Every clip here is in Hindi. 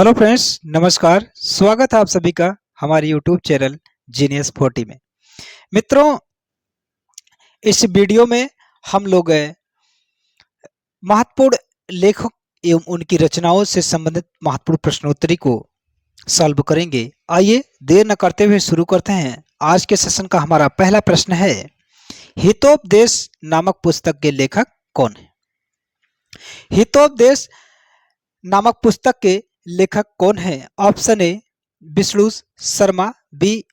हेलो फ्रेंड्स, नमस्कार। स्वागत है आप सभी का हमारे यूट्यूब चैनल जीनियस 40 में। मित्रों, इस वीडियो में हम लोग महत्वपूर्ण लेखक एवं उनकी रचनाओं से संबंधित महत्वपूर्ण प्रश्नोत्तरी को सॉल्व करेंगे। आइए देर न करते हुए शुरू करते हैं। आज के सेशन का हमारा पहला प्रश्न है, हितोपदेश नामक पुस्तक के लेखक कौन है? हितोपदेश नामक पुस्तक के लेखक कौन है? Option A Vishnu Sharma, B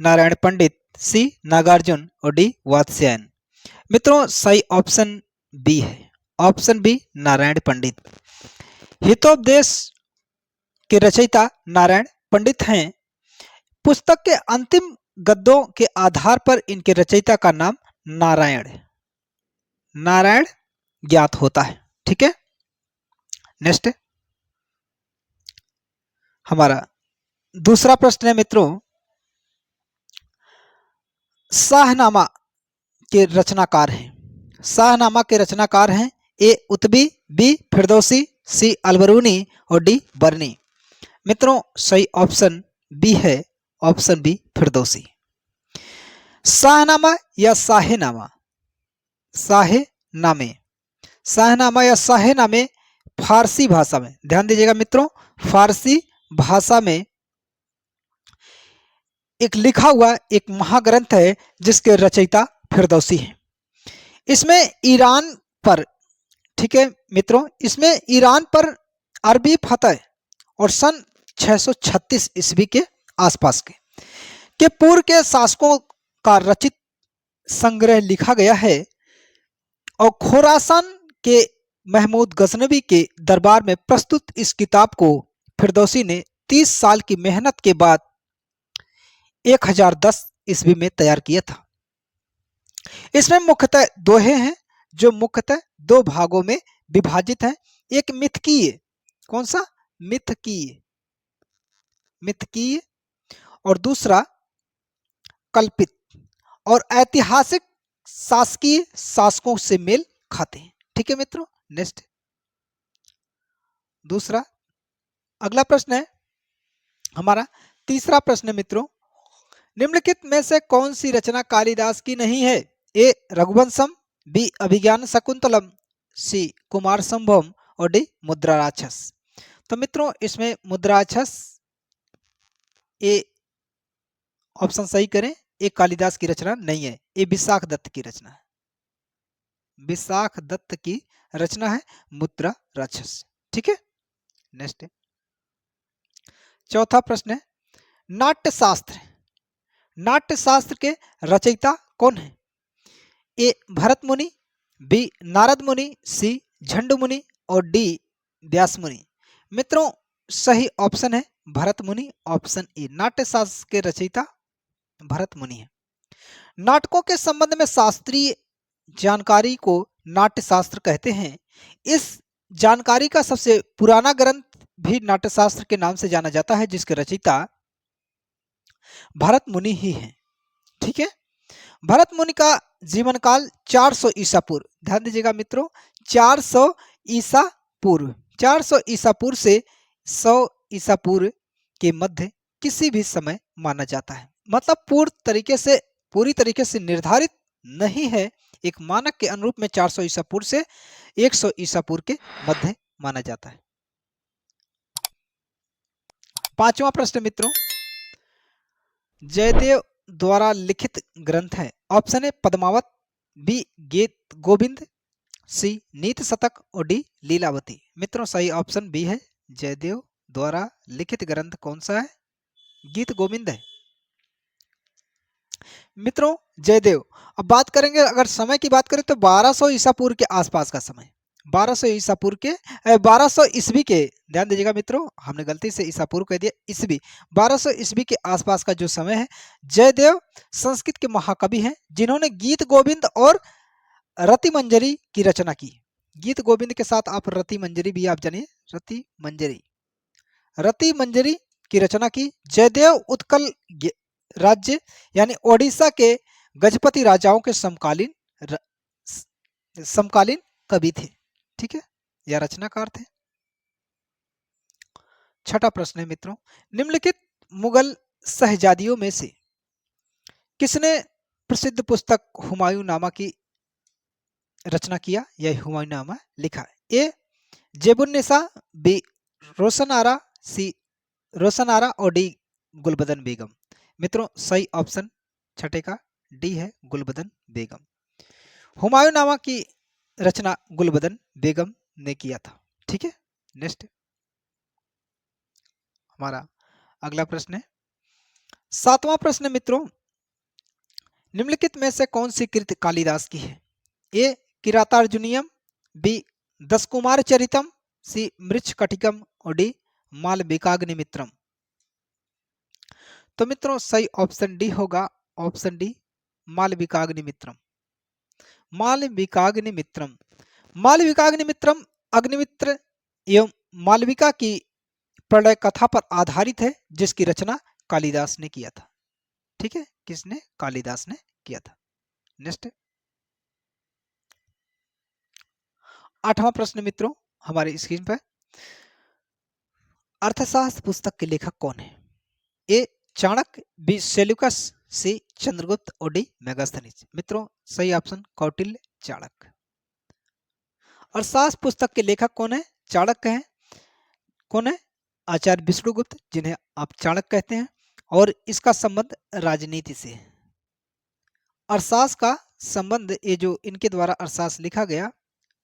Narayan Pandit, C Nagarjuna और डी वात्स्यायन। मित्रों, सही ऑप्शन बी है। Option B Narayan Pandit. हितोपदेश के रचयिता नारायण पंडित हैं। पुस्तक के अंतिम गद्यों के आधार पर इनके रचयिता का नाम नारायण ज्ञात होता है। ठीक है, नेक्स्ट हमारा दूसरा प्रश्न है मित्रों, शाहनामा के रचनाकार हैं। शाहनामा के रचनाकार हैं A Utbi, B Firdausi, C Alberuni और डी बरनी। मित्रों, सही ऑप्शन बी है। Option B Firdausi. शाहनामा या शाहेनामा, शाहेनामे, शाहनामा या शाहेनामे फारसी भाषा में, ध्यान दीजिएगा मित्रों, फारसी भाषा में एक लिखा हुआ एक महाग्रंथ है जिसके रचयिता फिरदौसी हैं। इसमें ईरान पर, ठीक है मित्रों, इसमें ईरान पर अरबी फतह और सन 636 ईस्वी के आसपास के पूर्व के शासकों का रचित संग्रह लिखा गया है और खोरासान के महमूद गजनवी के दरबार में प्रस्तुत इस किताब को फिरदौसी ने 30 साल की मेहनत के बाद 1010 ईस्वी में तैयार किया था। इसमें मुख्यतः दोहे हैं जो मुख्यतः दो भागों में विभाजित हैं। एक मिथकीय, कौन सा? मिथकीय और दूसरा कल्पित और ऐतिहासिक शासकीय शासकों से मेल खाते हैं। ठीक है मित्रों, नेक्स्ट दूसरा अगला प्रश्न है हमारा तीसरा प्रश्न है मित्रों, निम्नलिखित में से कौन सी रचना कालिदास की नहीं है? ए रघुवंशम, बी अभिज्ञान शकुंतलम, सी कुमार संभवम और डी मुद्रा राक्षस। तो मित्रों, इसमें मुद्रा राक्षस ए ऑप्शन सही करें। ए कालिदास की रचना नहीं है, ए विशाख दत्त की रचना है। विशाख दत्त की रचना है मुद्रा राक्षस। ठीक है, नेक्स्ट चौथा प्रश्न है, नाट्यशास्त्र, नाट्यशास्त्र के रचयिता कौन है? ए भरत मुनि, बी नारद मुनि, सी झंडू मुनि और डी व्यास मुनि। मित्रों, सही ऑप्शन है भरत मुनि। ऑप्शन ए, नाट्यशास्त्र के रचयिता भरत मुनि है। नाटकों के संबंध में शास्त्रीय जानकारी को नाट्यशास्त्र कहते हैं। इस जानकारी का सबसे पुराना ग्रंथ भी नाट्यशास्त्र के नाम से जाना जाता है, जिसके रचयिता भरत मुनि ही हैं। ठीक है, भरत मुनि का जीवन काल 400 ईसा पूर्व, ध्यान दीजिएगा मित्रों, 400 ईसा पूर्व, 400 ईसा पूर्व से 100 ईसा पूर्व के मध्य किसी भी समय माना जाता है। मतलब पूरी तरीके से निर्धारित नहीं है, एक मानक के अनुरूप में 400 ईसा पूर्व से 100 ईसा पूर्व के मध्य माना जाता है। पांचवा प्रश्न मित्रों, जयदेव द्वारा लिखित ग्रंथ है। ऑप्शन ए पद्मावत, बी गीत गोविंद, सी नीति शतक और डी लीलावती। मित्रों, सही ऑप्शन बी है। जयदेव द्वारा लिखित ग्रंथ कौन सा है? गीत गोविंद है। मित्रों, जयदेव, अब बात करेंगे, अगर समय की बात करें तो 1200 ईसा पूर्व के आसपास का समय, 1200 ईसा पूर्व के 1200 ईस्वी के, ध्यान दीजिएगा मित्रों, हमने गलती से ईसा पूर्व कह दिया, ईस्वी, 1200 ईस्वी के आसपास का जो समय है। जयदेव संस्कृत के महाकवि हैं जिन्होंने गीत गोविंद और रति मंजरी की रचना की। गीत गोविंद के साथ आप रति मंजरी भी आप जानिए, रति मंजरी की रचना की। जयदेव उत्कल राज्य यानी ओडिशा के गजपति राजाओं के समकालीन कवि थे। ठीक है, या रचनाकार थे। छठा प्रश्न है मित्रों, निम्नलिखित मुगल शहजादियों में से किसने प्रसिद्ध पुस्तक हुमायूंनामा की रचना किया या हुमायूंनामा लिखा? ए जेबुन्निसा, बी रोशन आरा, सी रोशन आरा और डी गुलबदन बेगम। मित्रों सही ऑप्शन छठे का डी है, गुलबदन बेगम। हुमायूंनामा की रचना गुलबदन बेगम ने किया था। ठीक है, नेक्स्ट हमारा अगला प्रश्न है, सातवां प्रश्न मित्रों, निम्नलिखित में से कौन सी कृति कालिदास की है? ए किरातार्जुनीयम, बी दशकुमार चरितम, सी मृच्छकटिकम और डी मालविकाग्निमित्रम। तो मित्रों सही ऑप्शन डी होगा, ऑप्शन डी मालविकाग्निमित्रम। मालविकाग्निमित्रम, मालविकाग्निमित्रम अग्निमित्र एवं मालविका की प्रलय कथा पर आधारित है, जिसकी रचना कालिदास ने किया था। ठीक है, किसने? कालिदास ने किया था। नेक्स्ट आठवां प्रश्न मित्रों हमारे स्क्रीन पर, अर्थशास्त्र पुस्तक के लेखक कौन है? ए चाणक्य, बी सेल्यूकस, सी चंद्रगुप्त और डी मेगास्थनीज। मित्रों सही ऑप्शन कौटिल्य चाणक्य। अर्थशास्त्र पुस्तक के लेखक कौन है? चाणक्य है। कौन है? आचार्य विष्णुगुप्त, जिन्हें आप चाणक्य कहते हैं, और इसका संबंध राजनीति से है। अर्थशास्त्र का संबंध, ये जो इनके द्वारा अर्थशास्त्र लिखा गया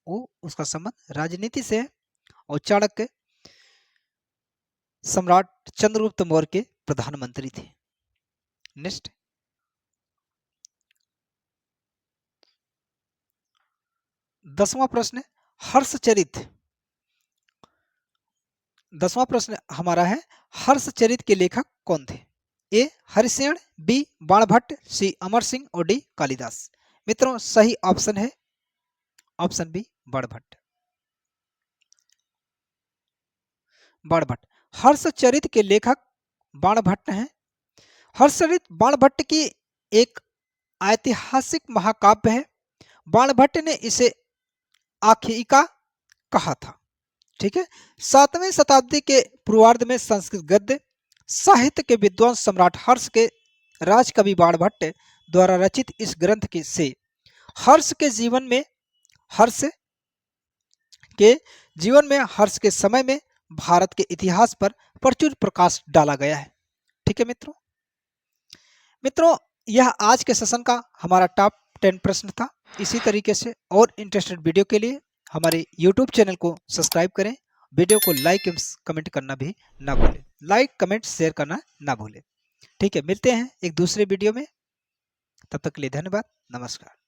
वो उसका संबंध राजनीति से है, और चाणक्य सम्राट चंद्रगुप्त मौर्य के प्रधानमंत्री थे। नेक्स्ट 10वां प्रश्न, हर्षचरित। 10वां प्रश्न हमारा है, हर्षचरित के लेखक कौन थे? ए हरिसेन, बी बाणभट्ट, सी अमर सिंह और डी कालिदास। मित्रों सही ऑप्शन है ऑप्शन बी बाणभट्ट। बाणभट्ट हर्षचरित के लेखक बाणभट्ट हैं। हर्षचरित बाणभट्ट की एक ऐतिहासिक महाकाव्य है। बाणभट्ट ने इसे आख्यायिका कहा था। ठीक है, 7वीं शताब्दी के पूर्वार्ध में संस्कृत गद्य साहित्य के विद्वान सम्राट हर्ष के राजकवि बाणभट्ट द्वारा रचित इस ग्रंथ के से हर्ष के जीवन में हर्ष के समय में भारत के इतिहास पर प्रचुर प्रकाश डाला गया है। ठीक है मित्रों यह आज के सेशन का हमारा टॉप 10 प्रश्न था। इसी तरीके से और इंटरेस्टेड वीडियो के लिए हमारे YouTube चैनल को सब्सक्राइब करें। वीडियो को लाइक एवं कमेंट करना भी ना भूलें। लाइक कमेंट शेयर करना ना भूलें। ठीक है, मिलते हैं एक दूसरे वीडियो में। तब तक के लिए धन्यवाद, नमस्कार।